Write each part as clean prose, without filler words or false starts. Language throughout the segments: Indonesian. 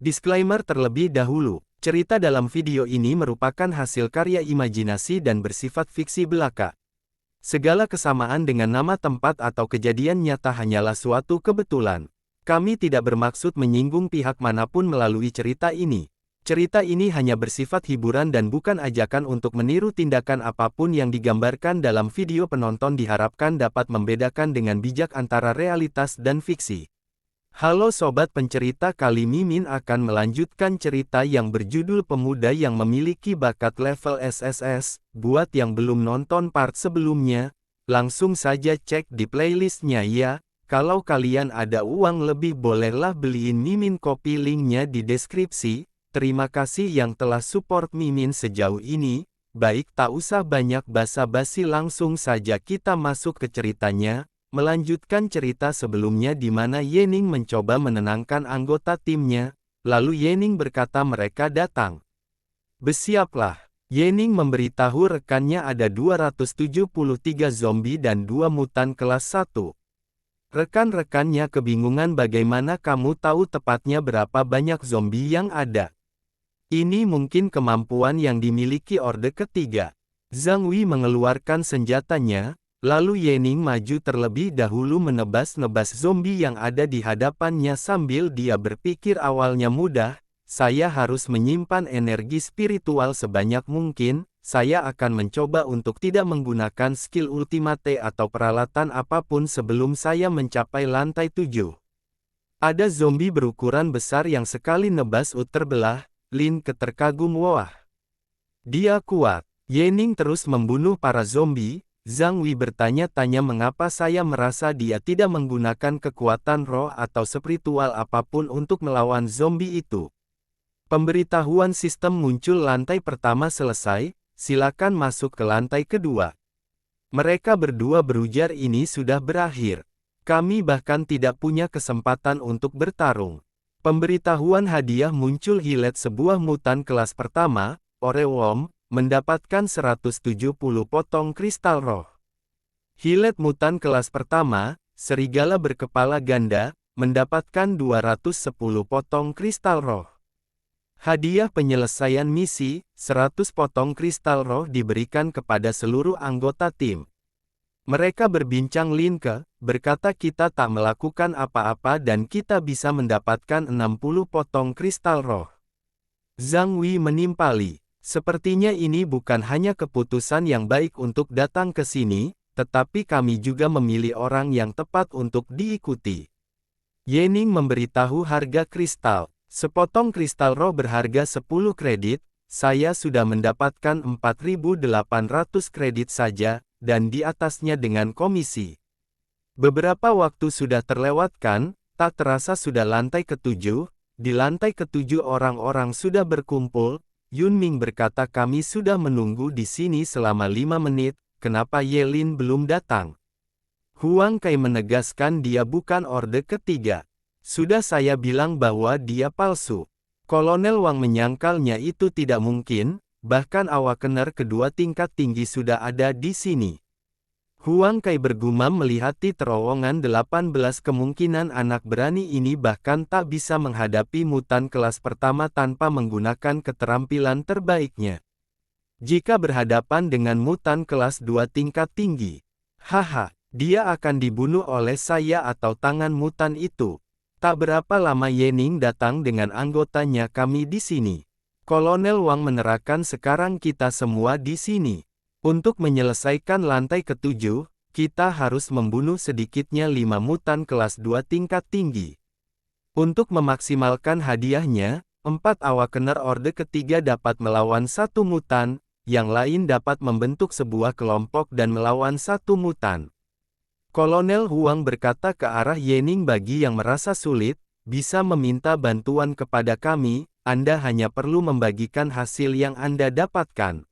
Disclaimer terlebih dahulu, cerita dalam video ini merupakan hasil karya imajinasi dan bersifat fiksi belaka. Segala kesamaan dengan nama tempat atau kejadian nyata hanyalah suatu kebetulan. Kami tidak bermaksud menyinggung pihak manapun melalui cerita ini. Cerita ini hanya bersifat hiburan dan bukan ajakan untuk meniru tindakan apapun yang digambarkan dalam video. Penonton diharapkan dapat membedakan dengan bijak antara realitas dan fiksi. Halo Sobat Pencerita, kali Mimin akan melanjutkan cerita yang berjudul Pemuda yang Memiliki Bakat Level SSS. Buat yang belum nonton part sebelumnya, langsung saja cek di playlistnya ya. Kalau kalian ada uang lebih bolehlah beliin Mimin kopi, linknya di deskripsi. Terima kasih yang telah support Mimin sejauh ini. Baik, tak usah banyak basa-basi, langsung saja kita masuk ke ceritanya. Melanjutkan cerita sebelumnya di mana Yening mencoba menenangkan anggota timnya, lalu Yening berkata mereka datang. Bersiaplah. Yening memberitahu rekannya ada 273 zombie dan 2 mutan kelas 1. Rekan-rekannya kebingungan, bagaimana kamu tahu tepatnya berapa banyak zombie yang ada? Ini mungkin kemampuan yang dimiliki Orde Ketiga. Zhang Wei mengeluarkan senjatanya. Lalu Yening maju terlebih dahulu menebas-nebas zombie yang ada di hadapannya sambil dia berpikir awalnya mudah, saya harus menyimpan energi spiritual sebanyak mungkin, saya akan mencoba untuk tidak menggunakan skill ultimate atau peralatan apapun sebelum saya mencapai lantai 7. Ada zombie berukuran besar yang sekali nebas terbelah, Lin keterkagum, wah. Dia kuat. Yening terus membunuh para zombie. Zhang Wei bertanya-tanya mengapa saya merasa dia tidak menggunakan kekuatan roh atau spiritual apapun untuk melawan zombie itu. Pemberitahuan sistem muncul, lantai pertama selesai, silakan masuk ke lantai kedua. Mereka berdua berujar ini sudah berakhir. Kami bahkan tidak punya kesempatan untuk bertarung. Pemberitahuan hadiah muncul, hilet sebuah mutan kelas pertama, Orewom, mendapatkan 170 potong kristal roh. Hilet mutan kelas pertama, serigala berkepala ganda, mendapatkan 210 potong kristal roh. Hadiah penyelesaian misi, 100 potong kristal roh diberikan kepada seluruh anggota tim. Mereka berbincang, Linke berkata kita tak melakukan apa-apa dan kita bisa mendapatkan 60 potong kristal roh. Zhang Wei menimpali. Sepertinya ini bukan hanya keputusan yang baik untuk datang ke sini, tetapi kami juga memilih orang yang tepat untuk diikuti. Yening memberitahu harga kristal. Sepotong kristal roh berharga 10 kredit, saya sudah mendapatkan 4.800 kredit saja, dan di atasnya dengan komisi. Beberapa waktu sudah terlewatkan, tak terasa sudah lantai ke-7, di lantai ke-7 orang-orang sudah berkumpul. Yunming berkata kami sudah menunggu di sini selama 5 menit, kenapa Yelin belum datang? Huang Kai menegaskan dia bukan Orde Ketiga. Sudah saya bilang bahwa dia palsu. Kolonel Wang menyangkalnya itu tidak mungkin, bahkan awakener kedua tingkat tinggi sudah ada di sini. Huang Kai bergumam melihati terowongan 18 kemungkinan anak berani ini bahkan tak bisa menghadapi mutan kelas pertama tanpa menggunakan keterampilan terbaiknya. Jika berhadapan dengan mutan kelas 2 tingkat tinggi, haha, dia akan dibunuh oleh saya atau tangan mutan itu. Tak berapa lama Yening datang dengan anggotanya, kami di sini. Kolonel Wang menerangkan sekarang kita semua di sini. Untuk menyelesaikan lantai ke-7, kita harus membunuh sedikitnya 5 mutan kelas 2 tingkat tinggi. Untuk memaksimalkan hadiahnya, 4 awakener Orde Ketiga dapat melawan 1 mutan, yang lain dapat membentuk sebuah kelompok dan melawan 1 mutan. Kolonel Huang berkata ke arah Yening, bagi yang merasa sulit, bisa meminta bantuan kepada kami, Anda hanya perlu membagikan hasil yang Anda dapatkan.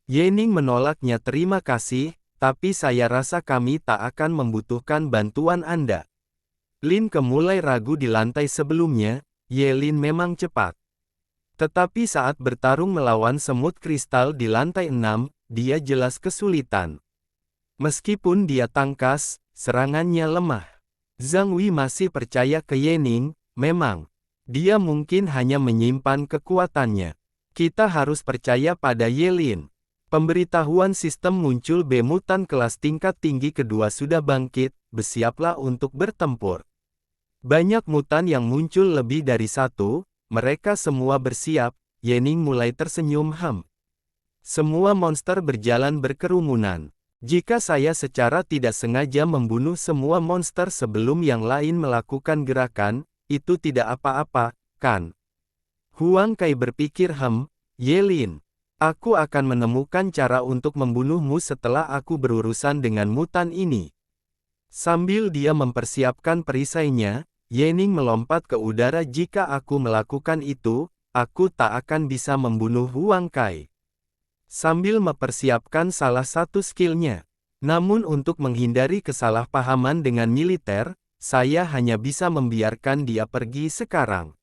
Yening menolaknya, terima kasih, tapi saya rasa kami tak akan membutuhkan bantuan Anda. Lin mulai ragu di lantai sebelumnya, Yelin memang cepat. Tetapi saat bertarung melawan semut kristal di lantai 6, dia jelas kesulitan. Meskipun dia tangkas, serangannya lemah. Zhang Wei masih percaya ke Yening, memang. Dia mungkin hanya menyimpan kekuatannya. Kita harus percaya pada Yelin. Pemberitahuan sistem muncul B mutan kelas tingkat tinggi kedua sudah bangkit, bersiaplah untuk bertempur. Banyak mutan yang muncul lebih dari satu, mereka semua bersiap, Yening mulai tersenyum Semua monster berjalan berkerumunan. Jika saya secara tidak sengaja membunuh semua monster sebelum yang lain melakukan gerakan, itu tidak apa-apa, kan? Huang Kai berpikir Yelin. Aku akan menemukan cara untuk membunuhmu setelah aku berurusan dengan mutan ini. Sambil dia mempersiapkan perisainya, Yening melompat ke udara. Jika aku melakukan itu, aku tak akan bisa membunuh Huang Kai. Sambil mempersiapkan salah satu skillnya. Namun untuk menghindari kesalahpahaman dengan militer, saya hanya bisa membiarkan dia pergi sekarang.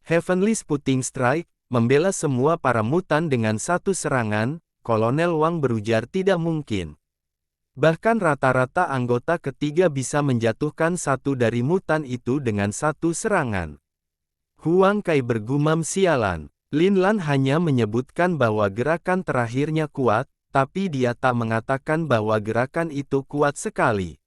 Heavenly Sputting Strike, membela semua para mutan dengan satu serangan, Kolonel Wang berujar tidak mungkin. Bahkan rata-rata anggota ketiga bisa menjatuhkan satu dari mutan itu dengan satu serangan. Huang Kai bergumam sialan. Lin Lan hanya menyebutkan bahwa gerakan terakhirnya kuat, tapi dia tak mengatakan bahwa gerakan itu kuat sekali.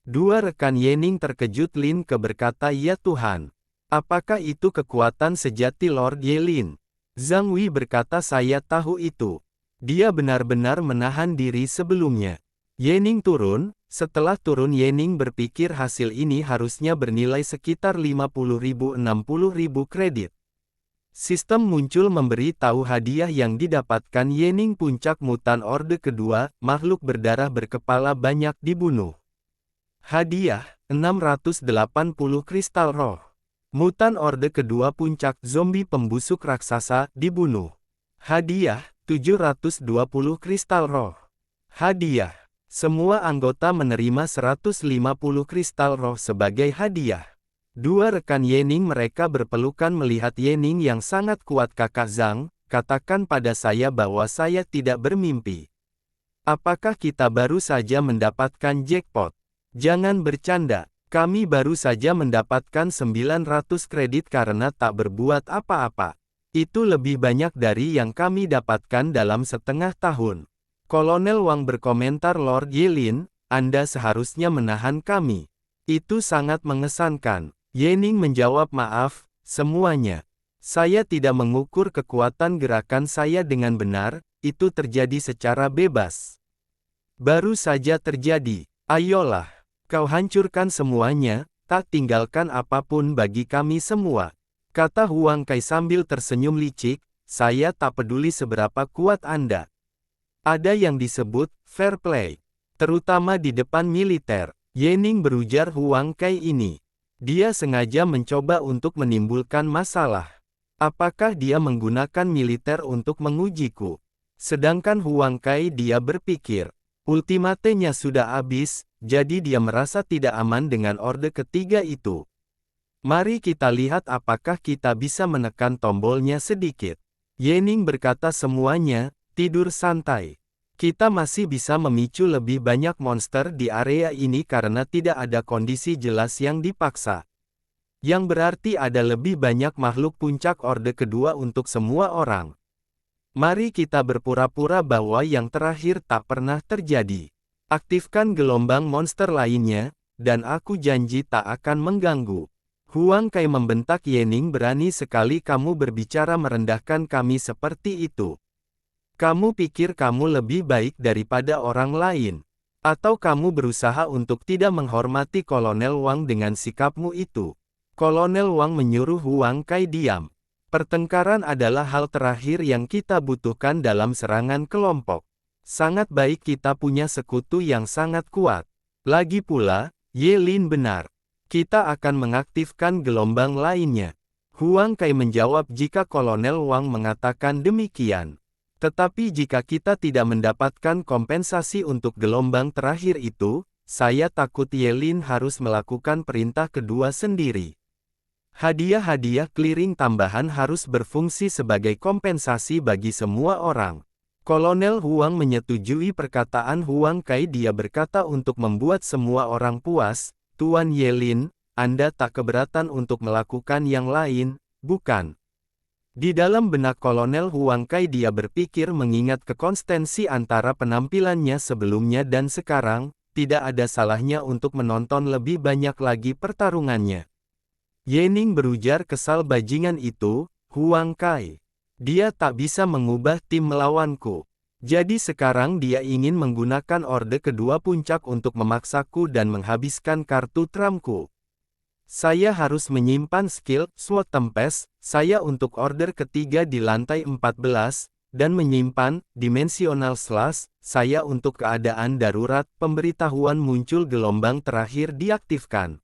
Dua rekan Yening terkejut. Lin Ke berkata, ya Tuhan. Apakah itu kekuatan sejati Lord Yelin? Zhang Wei berkata, saya tahu itu. Dia benar-benar menahan diri sebelumnya. Yening turun. Setelah turun Yening berpikir hasil ini harusnya bernilai sekitar 50.000-60.000 kredit. Sistem muncul memberi tahu hadiah yang didapatkan Yening. Puncak mutan orde kedua, makhluk berdarah berkepala banyak dibunuh. Hadiah, 680 kristal roh. Mutan orde kedua puncak zombie pembusuk raksasa, dibunuh. Hadiah, 720 kristal roh. Hadiah, semua anggota menerima 150 kristal roh sebagai hadiah. Dua rekan Yening mereka berpelukan melihat Yening yang sangat kuat. Kakak Zhang, katakan pada saya bahwa saya tidak bermimpi. Apakah kita baru saja mendapatkan jackpot? Jangan bercanda, kami baru saja mendapatkan 900 kredit karena tak berbuat apa-apa. Itu lebih banyak dari yang kami dapatkan dalam setengah tahun. Kolonel Wang berkomentar, Lord Yelin, Anda seharusnya menahan kami. Itu sangat mengesankan. Yening menjawab, maaf, semuanya. Saya tidak mengukur kekuatan gerakan saya dengan benar, itu terjadi secara bebas. Baru saja terjadi. Ayolah, kau hancurkan semuanya, tak tinggalkan apapun bagi kami semua. Kata Huang Kai sambil tersenyum licik, saya tak peduli seberapa kuat Anda. Ada yang disebut fair play, terutama di depan militer. Yening berujar Huang Kai ini. Dia sengaja mencoba untuk menimbulkan masalah. Apakah dia menggunakan militer untuk mengujiku? Sedangkan Huang Kai dia berpikir, ultimatenya sudah habis, jadi dia merasa tidak aman dengan orde ketiga itu. Mari kita lihat apakah kita bisa menekan tombolnya sedikit. Yening berkata, semuanya, tidur santai. Kita masih bisa memicu lebih banyak monster di area ini karena tidak ada kondisi jelas yang dipaksa. Yang berarti ada lebih banyak makhluk puncak orde kedua untuk semua orang. Mari kita berpura-pura bahwa yang terakhir tak pernah terjadi. Aktifkan gelombang monster lainnya, dan aku janji tak akan mengganggu. Huang Kai membentak Yening, berani sekali kamu berbicara merendahkan kami seperti itu. Kamu pikir kamu lebih baik daripada orang lain? Atau kamu berusaha untuk tidak menghormati Kolonel Wang dengan sikapmu itu? Kolonel Wang menyuruh Huang Kai diam. Pertengkaran adalah hal terakhir yang kita butuhkan dalam serangan kelompok. Sangat baik kita punya sekutu yang sangat kuat. Lagi pula, Yelin benar. Kita akan mengaktifkan gelombang lainnya. Huang Kai menjawab, jika Kolonel Wang mengatakan demikian. Tetapi jika kita tidak mendapatkan kompensasi untuk gelombang terakhir itu, saya takut Yelin harus melakukan perintah kedua sendiri. Hadiah-hadiah clearing tambahan harus berfungsi sebagai kompensasi bagi semua orang. Kolonel Huang menyetujui perkataan Huang Kai. Dia berkata, untuk membuat semua orang puas, Tuan Yelin, Anda tak keberatan untuk melakukan yang lain, bukan? Di dalam benak Kolonel Huang Kai dia berpikir mengingat kekonsistensi antara penampilannya sebelumnya dan sekarang, tidak ada salahnya untuk menonton lebih banyak lagi pertarungannya. Ye Ning berujar kesal bajingan itu, Huang Kai. Dia tak bisa mengubah tim melawanku. Jadi sekarang dia ingin menggunakan orde kedua puncak untuk memaksaku dan menghabiskan kartu trumku. Saya harus menyimpan skill SWOT Tempest saya untuk order ketiga di lantai 14, dan menyimpan dimensional slash saya untuk keadaan darurat. Pemberitahuan muncul gelombang terakhir diaktifkan.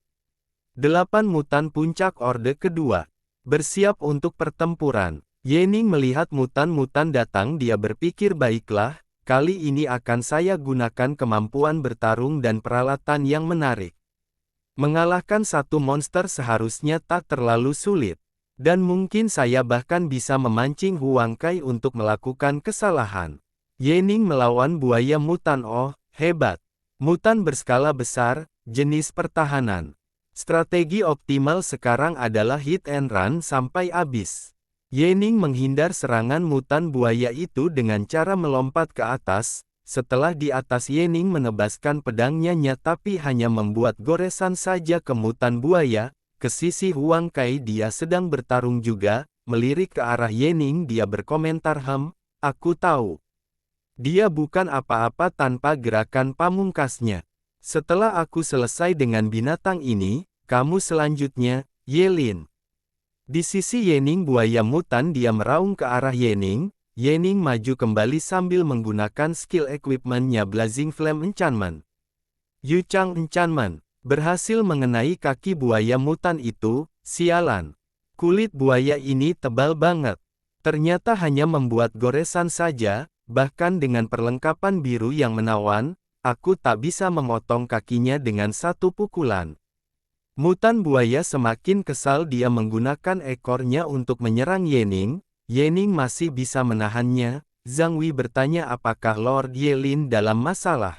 8 mutan puncak orde kedua. Bersiap untuk pertempuran. Ye Ning melihat mutan-mutan datang dia berpikir baiklah, kali ini akan saya gunakan kemampuan bertarung dan peralatan yang menarik. Mengalahkan satu monster seharusnya tak terlalu sulit. Dan mungkin saya bahkan bisa memancing Huang Kai untuk melakukan kesalahan. Ye Ning melawan buaya mutan. Oh, hebat. Mutan berskala besar, jenis pertahanan. Strategi optimal sekarang adalah hit and run sampai habis. Ye Ning menghindar serangan mutan buaya itu dengan cara melompat ke atas. Setelah di atas Ye Ning menebaskan pedangnya tapi hanya membuat goresan saja ke mutan buaya. Ke sisi Huang Kai dia sedang bertarung juga, melirik ke arah Ye Ning dia berkomentar aku tahu. Dia bukan apa-apa tanpa gerakan pamungkasnya. Setelah aku selesai dengan binatang ini, kamu selanjutnya, Ye Lin. Di sisi Ye Ning buaya mutan dia meraung ke arah Ye Ning. Ye Ning maju kembali sambil menggunakan skill equipment-nya Blazing Flame Enchantment. Yu Chang Enchantment berhasil mengenai kaki buaya mutan itu. Sialan. Kulit buaya ini tebal banget. Ternyata hanya membuat goresan saja, bahkan dengan perlengkapan biru yang menawan, aku tak bisa memotong kakinya dengan satu pukulan. Mutan buaya semakin kesal dia menggunakan ekornya untuk menyerang Ye Ning. Ye Ning masih bisa menahannya. Zhang Wei bertanya apakah Lord Ye Lin dalam masalah.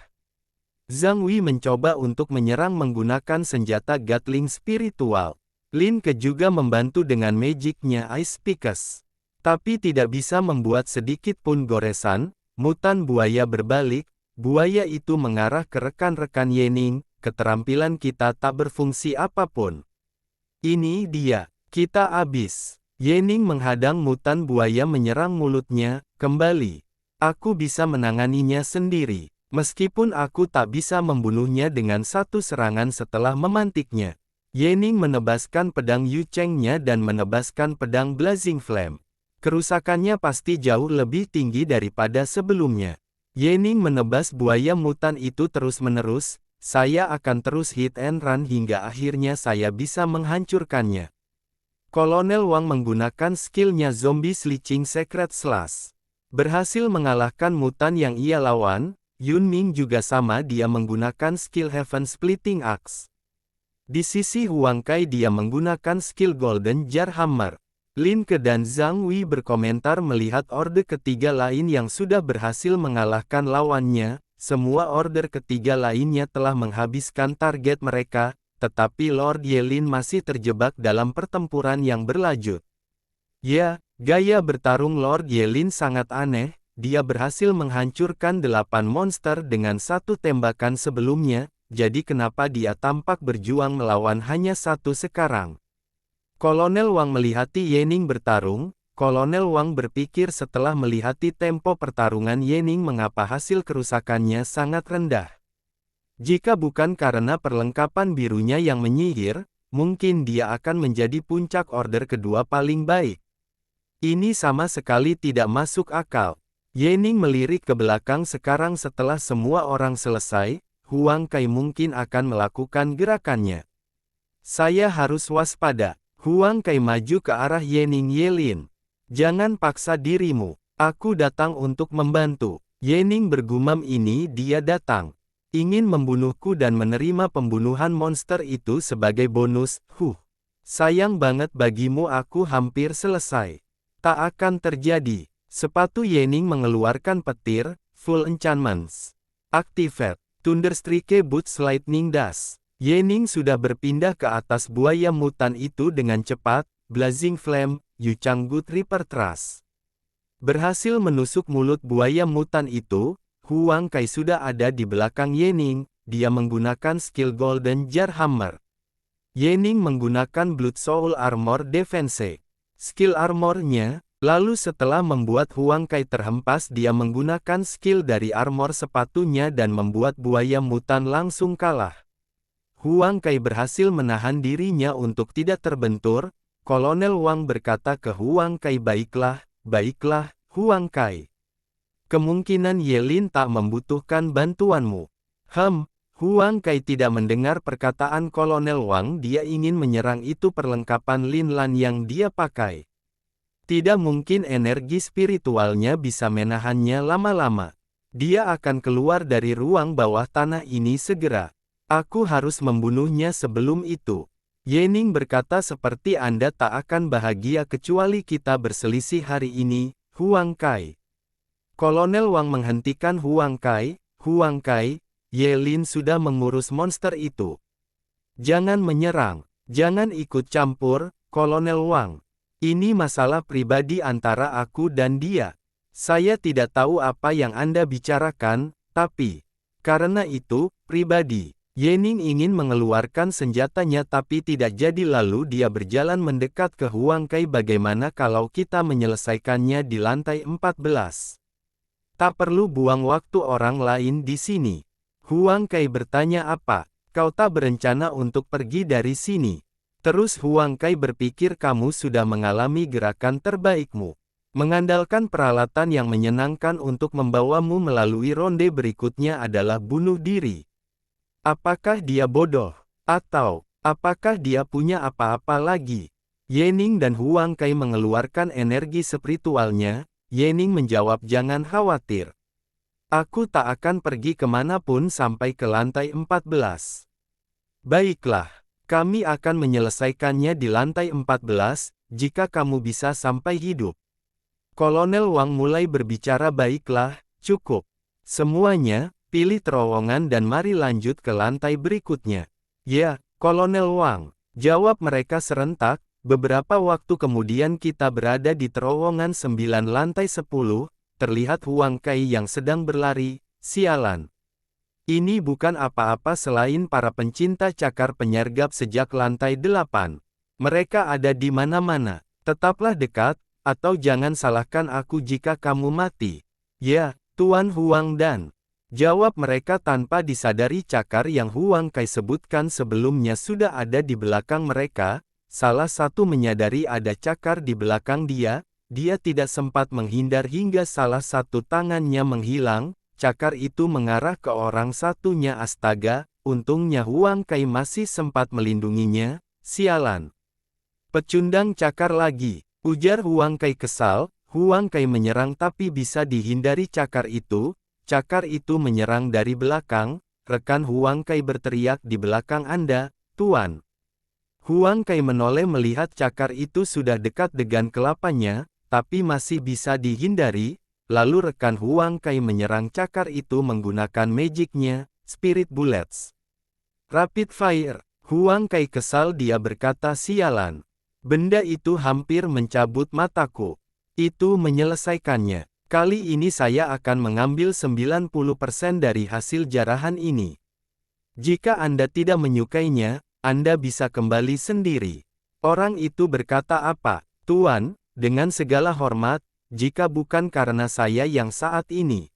Zhang Wei mencoba untuk menyerang menggunakan senjata Gatling spiritual. Lin Ke juga membantu dengan magicnya Ice Pickaxe. Tapi tidak bisa membuat sedikit pun goresan. Mutan buaya berbalik. Buaya itu mengarah ke rekan-rekan Ye Ning. Keterampilan kita tak berfungsi apapun. Ini dia. Kita habis. Ye Ning menghadang mutan buaya menyerang mulutnya, kembali. Aku bisa menanganinya sendiri. Meskipun aku tak bisa membunuhnya dengan satu serangan setelah memantiknya. Ye Ning menebaskan pedang Yu Cheng-nya dan menebaskan pedang Blazing Flame. Kerusakannya pasti jauh lebih tinggi daripada sebelumnya. Ye Ning menebas buaya mutan itu terus-menerus, saya akan terus hit and run hingga akhirnya saya bisa menghancurkannya. Kolonel Wang menggunakan skillnya Zombie Sleaching Secret Slash. Berhasil mengalahkan mutan yang ia lawan. Yun Ming juga sama dia menggunakan skill Heaven Splitting Axe. Di sisi Huang Kai dia menggunakan skill Golden Jar Hammer. Lin Ke dan Zhang Wei berkomentar melihat orde ketiga lain yang sudah berhasil mengalahkan lawannya. Semua order ketiga lainnya telah menghabiskan target mereka. Tetapi Lord Ye Lin masih terjebak dalam pertempuran yang berlanjut. Ya, gaya bertarung Lord Ye Lin sangat aneh, dia berhasil menghancurkan 8 monster dengan satu tembakan sebelumnya, jadi kenapa dia tampak berjuang melawan hanya satu sekarang? Kolonel Wang melihati Ye Ning bertarung. Kolonel Wang berpikir setelah melihati tempo pertarungan Ye Ning mengapa hasil kerusakannya sangat rendah. Jika bukan karena perlengkapan birunya yang menyihir, mungkin dia akan menjadi puncak order kedua paling baik. Ini sama sekali tidak masuk akal. Ye Ning melirik ke belakang sekarang setelah semua orang selesai, Huang Kai mungkin akan melakukan gerakannya. Saya harus waspada. Huang Kai maju ke arah Ye Ning. Ye Lin. Jangan paksa dirimu. Aku datang untuk membantu. Ye Ning bergumam ini dia datang. Ingin membunuhku dan menerima pembunuhan monster itu sebagai bonus. Sayang banget bagimu aku hampir selesai. Tak akan terjadi. Sepatu Ye Ning mengeluarkan petir, full enchantments. Activate. Thunderstrike Boots Lightning Dash. Ye Ning sudah berpindah ke atas buaya mutan itu dengan cepat. Blazing Flame, Yu Changgut Reaper Thrust. Berhasil menusuk mulut buaya mutan itu, Huang Kai sudah ada di belakang Ye Ning. Dia menggunakan skill Golden Jar Hammer. Ye Ning menggunakan Blood Soul Armor Defense. Skill armornya, lalu setelah membuat Huang Kai terhempas, dia menggunakan skill dari armor sepatunya dan membuat buaya mutan langsung kalah. Huang Kai berhasil menahan dirinya untuk tidak terbentur. Kolonel Wang berkata ke Huang Kai, baiklah, Huang Kai. Kemungkinan Ye Lin tak membutuhkan bantuanmu. Huang Kai tidak mendengar perkataan Kolonel Wang. Dia ingin menyerang itu perlengkapan Lin Lan yang dia pakai. Tidak mungkin energi spiritualnya bisa menahannya lama-lama. Dia akan keluar dari ruang bawah tanah ini segera. Aku harus membunuhnya sebelum itu. Ye Ning berkata, seperti Anda tak akan bahagia kecuali kita berselisih hari ini, Huang Kai. Kolonel Wang menghentikan Huang Kai. Huang Kai, Ye Lin sudah mengurus monster itu. Jangan menyerang, jangan ikut campur, Kolonel Wang. Ini masalah pribadi antara aku dan dia. Saya tidak tahu apa yang Anda bicarakan, tapi karena itu, pribadi. Ye Ning ingin mengeluarkan senjatanya tapi tidak jadi, lalu dia berjalan mendekat ke Huang Kai. Bagaimana kalau kita menyelesaikannya di lantai 14? Tak perlu buang waktu orang lain di sini. Huang Kai bertanya, apa? Kau tak berencana untuk pergi dari sini? Terus Huang Kai berpikir, kamu sudah mengalami gerakan terbaikmu. Mengandalkan peralatan yang menyenangkan untuk membawamu melalui ronde berikutnya adalah bunuh diri. Apakah dia bodoh? Atau, apakah dia punya apa-apa lagi? Ye Ning dan Huang Kai mengeluarkan energi spiritualnya. Ye Ning menjawab, jangan khawatir. Aku tak akan pergi kemanapun sampai ke lantai 14. Baiklah, kami akan menyelesaikannya di lantai 14, jika kamu bisa sampai hidup. Kolonel Wang mulai berbicara, baiklah, cukup. Semuanya, pilih terowongan dan mari lanjut ke lantai berikutnya. Ya, Kolonel Wang, jawab mereka serentak. Beberapa waktu kemudian kita berada di terowongan 9 lantai 10, terlihat Huang Kai yang sedang berlari. Sialan. Ini bukan apa-apa selain para pencinta cakar penyergap sejak lantai 8. Mereka ada di mana-mana. Tetaplah dekat, atau jangan salahkan aku jika kamu mati. Ya, Tuan Huang dan jawab mereka tanpa disadari cakar yang Huang Kai sebutkan sebelumnya sudah ada di belakang mereka. Salah satu menyadari ada cakar di belakang dia. Dia tidak sempat menghindar hingga salah satu tangannya menghilang. Cakar itu mengarah ke orang satunya. Astaga, untungnya Huang Kai masih sempat melindunginya. Sialan. Pecundang cakar lagi, ujar Huang Kai kesal. Huang Kai menyerang tapi bisa dihindari cakar itu. Cakar itu menyerang dari belakang. Rekan Huang Kai berteriak, di belakang Anda, Tuan. Huang Kai menoleh melihat cakar itu sudah dekat dengan kelapanya, tapi masih bisa dihindari. Lalu rekan Huang Kai menyerang cakar itu menggunakan magicnya, Spirit Bullets. Rapid Fire. Huang Kai kesal, dia berkata, sialan. Benda itu hampir mencabut mataku. Itu menyelesaikannya. Kali ini saya akan mengambil 90% dari hasil jarahan ini. Jika Anda tidak menyukainya, Anda bisa kembali sendiri. Orang itu berkata, apa, Tuan, dengan segala hormat, jika bukan karena saya yang saat ini.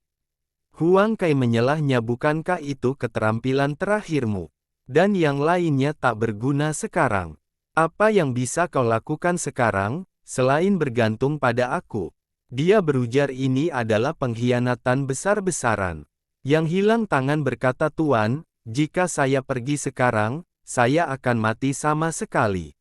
Huang Kai menyelahnya, bukankah itu keterampilan terakhirmu? Dan yang lainnya tak berguna sekarang. Apa yang bisa kau lakukan sekarang, selain bergantung pada aku? Dia berujar, ini adalah pengkhianatan besar-besaran. Yang hilang tangan berkata, Tuan, jika saya pergi sekarang, saya akan mati sama sekali.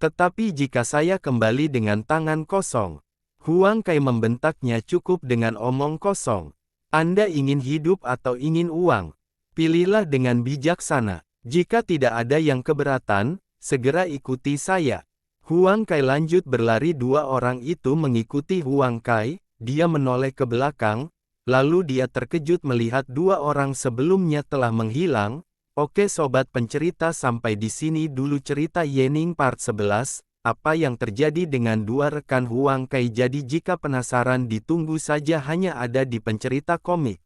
Tetapi jika saya kembali dengan tangan kosong, Huang Kai membentaknya, cukup dengan omong kosong. Anda ingin hidup atau ingin uang? Pilihlah dengan bijaksana. Jika tidak ada yang keberatan, segera ikuti saya. Huang Kai lanjut berlari. Dua orang itu mengikuti Huang Kai. Dia menoleh ke belakang, lalu dia terkejut melihat dua orang sebelumnya telah menghilang. Oke sobat pencerita, sampai di sini dulu cerita Yening part 11, apa yang terjadi dengan dua rekan Huang Kai. Jadi jika penasaran, ditunggu saja hanya ada di Pencerita Komik.